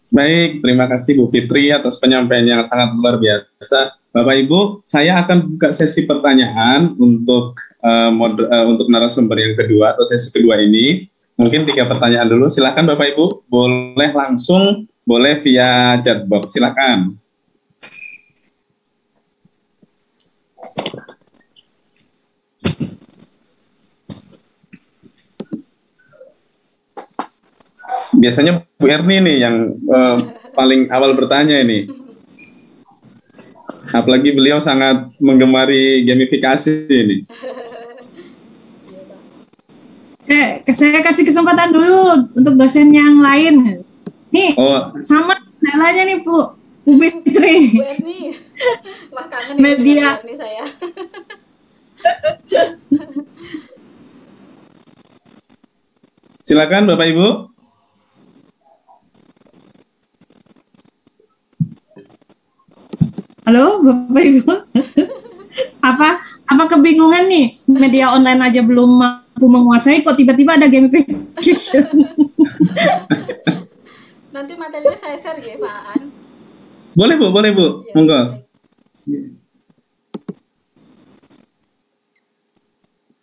Baik, terima kasih Bu Fitri atas penyampaian yang sangat luar biasa. Bapak Ibu, saya akan buka sesi pertanyaan untuk untuk narasumber yang kedua atau sesi kedua ini. Mungkin 3 pertanyaan dulu. Silakan Bapak Ibu, boleh langsung, boleh via chatbox. Silakan. Biasanya Bu Erni nih yang paling awal bertanya ini. Apalagi beliau sangat menggemari gamifikasi ini. Saya kasih kesempatan dulu untuk dosen yang lain. Nih, sama kendalanya nih Bu Fitri. Bu Erni, wah kangen media. Bu Erni saya. Silakan Bapak Ibu. Halo Bapak Ibu. apa kebingungan nih, media online aja belum mampu menguasai, kok tiba-tiba ada gamification. Nanti materinya saya share ya Pak Aan. Boleh Bu, ya, monggo.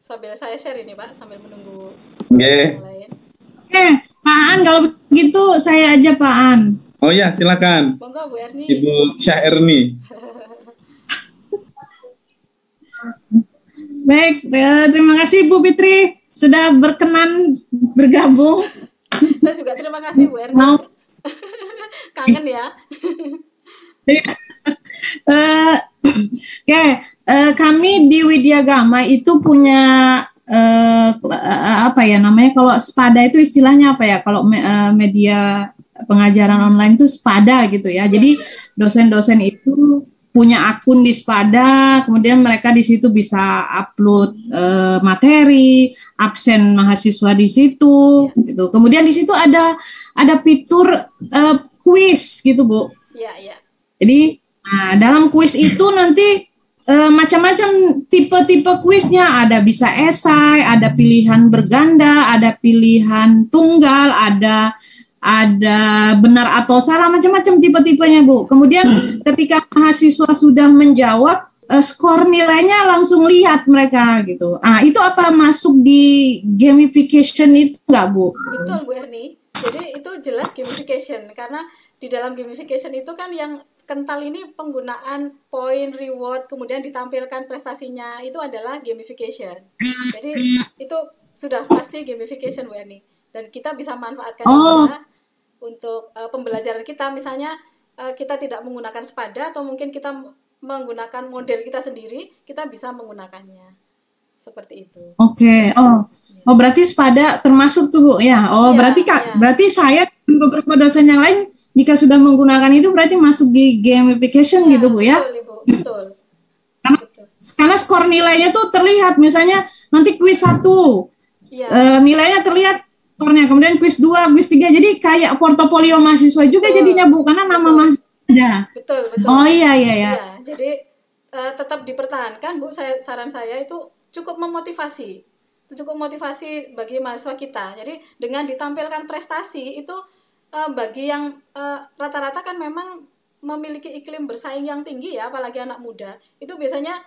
Sambil saya share ini Pak, sambil menunggu yang lain. Oke, Pak Aan, kalau begitu saya aja Pak Aan. Oh ya, silakan. Monggo Bu Erni. Ibu Syahirni. Baik, terima kasih Bu Fitri sudah berkenan bergabung. Saya juga terima kasih Bu Erni. Kangen ya. Kami di Widyagama itu punya apa ya namanya, kalau SPADA itu istilahnya apa ya, kalau media pengajaran online itu SPADA gitu ya. Jadi dosen-dosen itu punya akun di SPADA, kemudian mereka di situ bisa upload materi, absen mahasiswa di situ, gitu. Kemudian di situ ada fitur kuis gitu Bu. Iya. Jadi dalam kuis itu nanti macam-macam tipe-tipe kuisnya, ada bisa esai, ada pilihan berganda, ada pilihan tunggal, ada benar atau salah, macam-macam tipe-tipenya Bu. Kemudian ketika mahasiswa sudah menjawab, skor nilainya langsung lihat mereka gitu. Itu apa masuk di gamification itu enggak Bu? Betul Bu Erni. Jadi itu jelas gamification, karena di dalam gamification itu kan yang kental ini penggunaan poin, reward, kemudian ditampilkan prestasinya, itu adalah gamification. Jadi itu sudah pasti gamification Bu Erni. Dan kita bisa manfaatkan untuk pembelajaran kita, misalnya kita tidak menggunakan SPADA atau mungkin kita menggunakan model kita sendiri, kita bisa menggunakannya seperti itu. Oke. Oh berarti SPADA termasuk tuh Bu ya. Berarti saya dan beberapa dosen yang lain jika sudah menggunakan itu berarti masuk di gamification gitu Bu ya. Betul. Karena skor nilainya tuh terlihat, misalnya nanti kuis 1 nilainya terlihat skornya, kemudian kuis 2, kuis 3, jadi kayak portofolio mahasiswa juga jadinya Bu, karena nama mahasiswa ada. Betul. Oh iya. Jadi tetap dipertahankan Bu, saran saya itu cukup memotivasi. Cukup motivasi bagi mahasiswa kita. Jadi dengan ditampilkan prestasi itu bagi yang rata-rata kan memang memiliki iklim bersaing yang tinggi ya, apalagi anak muda, itu biasanya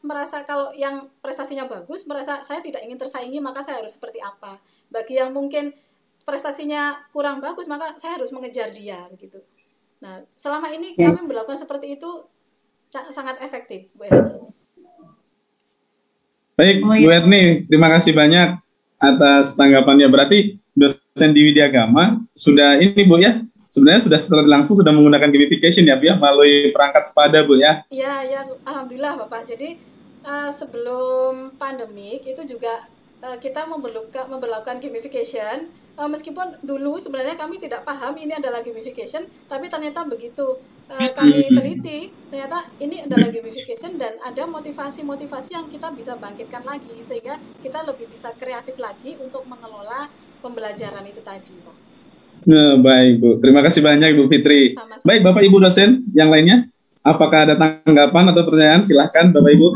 merasa kalau yang prestasinya bagus, merasa saya tidak ingin tersaingi, maka saya harus seperti apa. Bagi yang mungkin prestasinya kurang bagus, maka saya harus mengejar dia gitu. Nah, selama ini kami melakukan seperti itu sangat efektif, Bu Erni. Baik, Bu Erni, terima kasih banyak atas tanggapannya. Berarti dosen di Widyagama sudah ini Bu ya, sebenarnya sudah secara langsung sudah menggunakan gamification ya Bu ya, melalui perangkat SPADA Bu ya? Iya, alhamdulillah Bapak. Jadi sebelum pandemik itu juga kita memperlakukan gamification, meskipun dulu sebenarnya kami tidak paham ini adalah gamification, tapi ternyata begitu kami teliti, ternyata ini adalah gamification dan ada motivasi-motivasi yang kita bisa bangkitkan lagi, sehingga kita lebih bisa kreatif lagi untuk mengelola pembelajaran itu tadi, Pak. Nah, baik Bu, terima kasih banyak Bu Fitri. Sama-sama. Baik Bapak Ibu dosen yang lainnya, apakah ada tanggapan atau pertanyaan? Silahkan Bapak Ibu.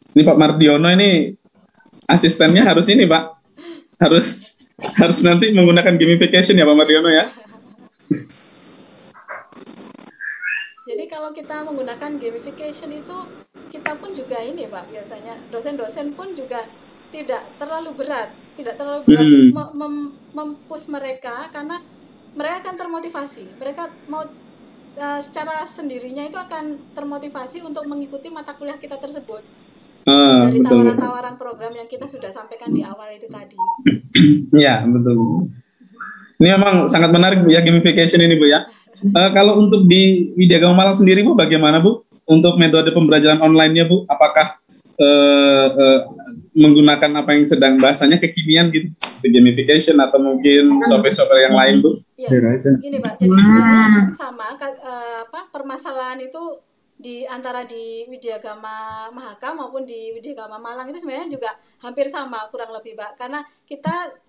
Ini Pak Mardiono ini asistennya harus ini Pak, harus nanti menggunakan gamification ya Pak Mardiono ya. Jadi kalau kita menggunakan gamification itu, kita pun juga ini Pak, biasanya dosen-dosen pun juga tidak terlalu berat mempush mereka, karena mereka akan termotivasi, mereka mau secara sendirinya itu akan termotivasi untuk mengikuti mata kuliah kita tersebut. Dari tawaran-tawaran program yang kita sudah sampaikan di awal itu tadi. Ya, betul. Ini memang sangat menarik Bu ya, gamification ini Bu ya. Kalau untuk di Widya Gama Malang sendiri Bu, bagaimana Bu untuk metode pembelajaran online-nya Bu? Apakah menggunakan apa yang sedang bahasanya kekinian gitu, gamification atau mungkin software-software yang lain Bu? Ya, gini Pak, jadi sama permasalahan itu di antara di Widya Gama Mahaka maupun di Widya Gama Malang itu sebenarnya juga hampir sama kurang lebih Pak, karena kita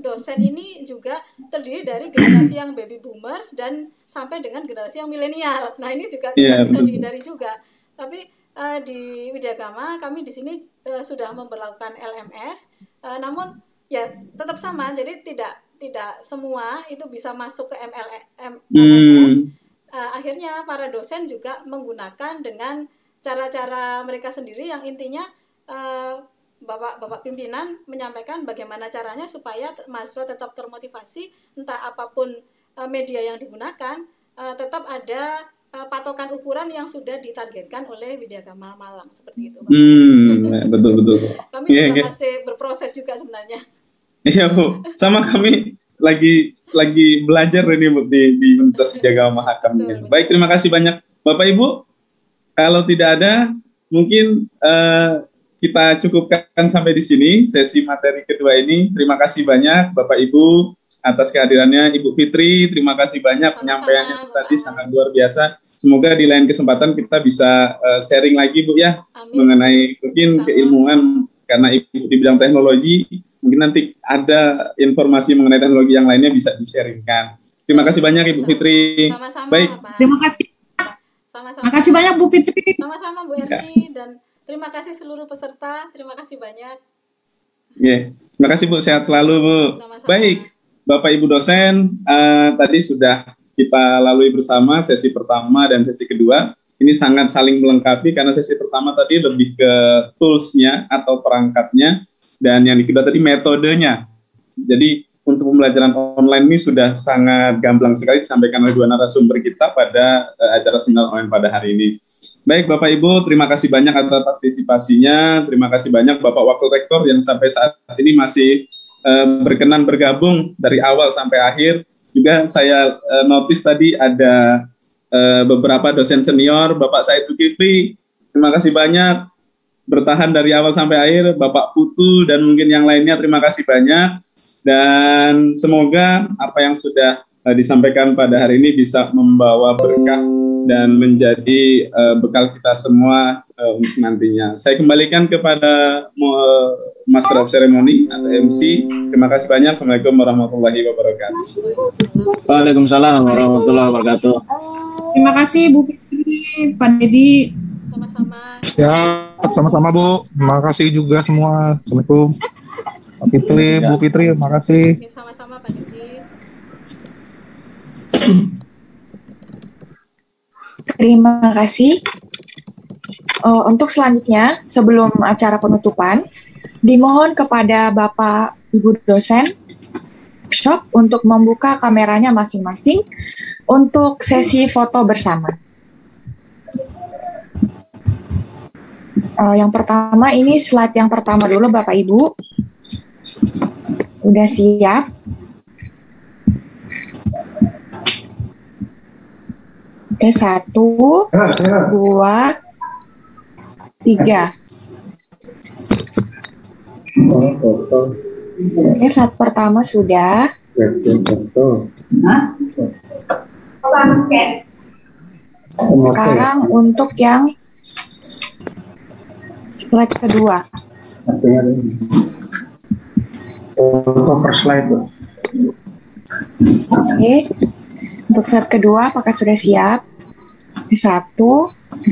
dosen ini juga terdiri dari generasi yang baby boomers dan sampai dengan generasi yang milenial. Nah ini juga tidak bisa dihindari juga. Tapi di Widya Gama kami di sini sudah memperlakukan LMS, namun ya tetap sama, jadi tidak semua itu bisa masuk ke LMS. Akhirnya para dosen juga menggunakan dengan cara-cara mereka sendiri yang intinya Bapak pimpinan menyampaikan bagaimana caranya supaya mahasiswa tetap termotivasi, entah apapun media yang digunakan, tetap ada patokan ukuran yang sudah ditargetkan oleh Widya Gama Malang, seperti itu. Betul. Kami juga masih berproses juga sebenarnya. Iya Bu, sama kami lagi belajar ini Bu di Universitas Widya Gama Mahaka. Baik, terima kasih banyak Bapak Ibu. Kalau tidak ada, mungkin kita cukupkan sampai di sini sesi materi kedua ini. Terima kasih banyak Bapak Ibu atas kehadirannya. Ibu Fitri, terima kasih banyak penyampaiannya tadi sangat luar biasa. Semoga di lain kesempatan kita bisa sharing lagi Bu ya. Amin. Mengenai mungkin keilmuan, karena Ibu di bidang teknologi, mungkin nanti ada informasi mengenai teknologi yang lainnya bisa di-sharingkan. Terima kasih banyak Ibu Fitri. Sama-sama, baik. Pak. Terima kasih. Sama-sama. Terima kasih banyak Bu Fitri. Sama-sama Bu Erni, dan terima kasih seluruh peserta. Terima kasih banyak. Terima kasih Bu, sehat selalu Bu. Sama-sama. Baik, Bapak Ibu dosen, tadi sudah kita lalui bersama sesi pertama dan sesi kedua. Ini sangat saling melengkapi karena sesi pertama tadi lebih ke tools-nya atau perangkatnya, dan yang kedua tadi metodenya. Jadi untuk pembelajaran online ini sudah sangat gamblang sekali disampaikan oleh dua narasumber kita pada acara seminar online pada hari ini. Baik Bapak Ibu, terima kasih banyak atas partisipasinya. Terima kasih banyak Bapak Wakil Rektor yang sampai saat ini masih berkenan bergabung dari awal sampai akhir. Juga saya notice tadi ada beberapa dosen senior, Bapak Said Zulkifli, terima kasih banyak bertahan dari awal sampai akhir. Bapak Putu dan mungkin yang lainnya, terima kasih banyak. Dan semoga apa yang sudah disampaikan pada hari ini bisa membawa berkah dan menjadi bekal kita semua untuk nantinya. Saya kembalikan kepada Master of Ceremony atau MC. Terima kasih banyak. Assalamualaikum warahmatullahi wabarakatuh. Waalaikumsalam warahmatullahi wabarakatuh. Terima kasih Bu Fitri, Pak Dedi. Sama-sama. Ya, sama-sama Bu. Terima kasih juga semua. Assalamualaikum. Pak Fitri, Bu Fitri, terima kasih. Sama-sama Pak Dedi. Terima kasih. Untuk selanjutnya, sebelum acara penutupan, dimohon kepada Bapak Ibu dosen workshop untuk membuka kameranya masing-masing untuk sesi foto bersama. Yang pertama, ini slide yang pertama dulu Bapak Ibu. Udah siap? Oke, 1, 2, 3. Oke, slide pertama sudah. Sekarang untuk yang slide kedua. Foto per slide. Oke. Untuk set kedua, apakah sudah siap? 1, 2,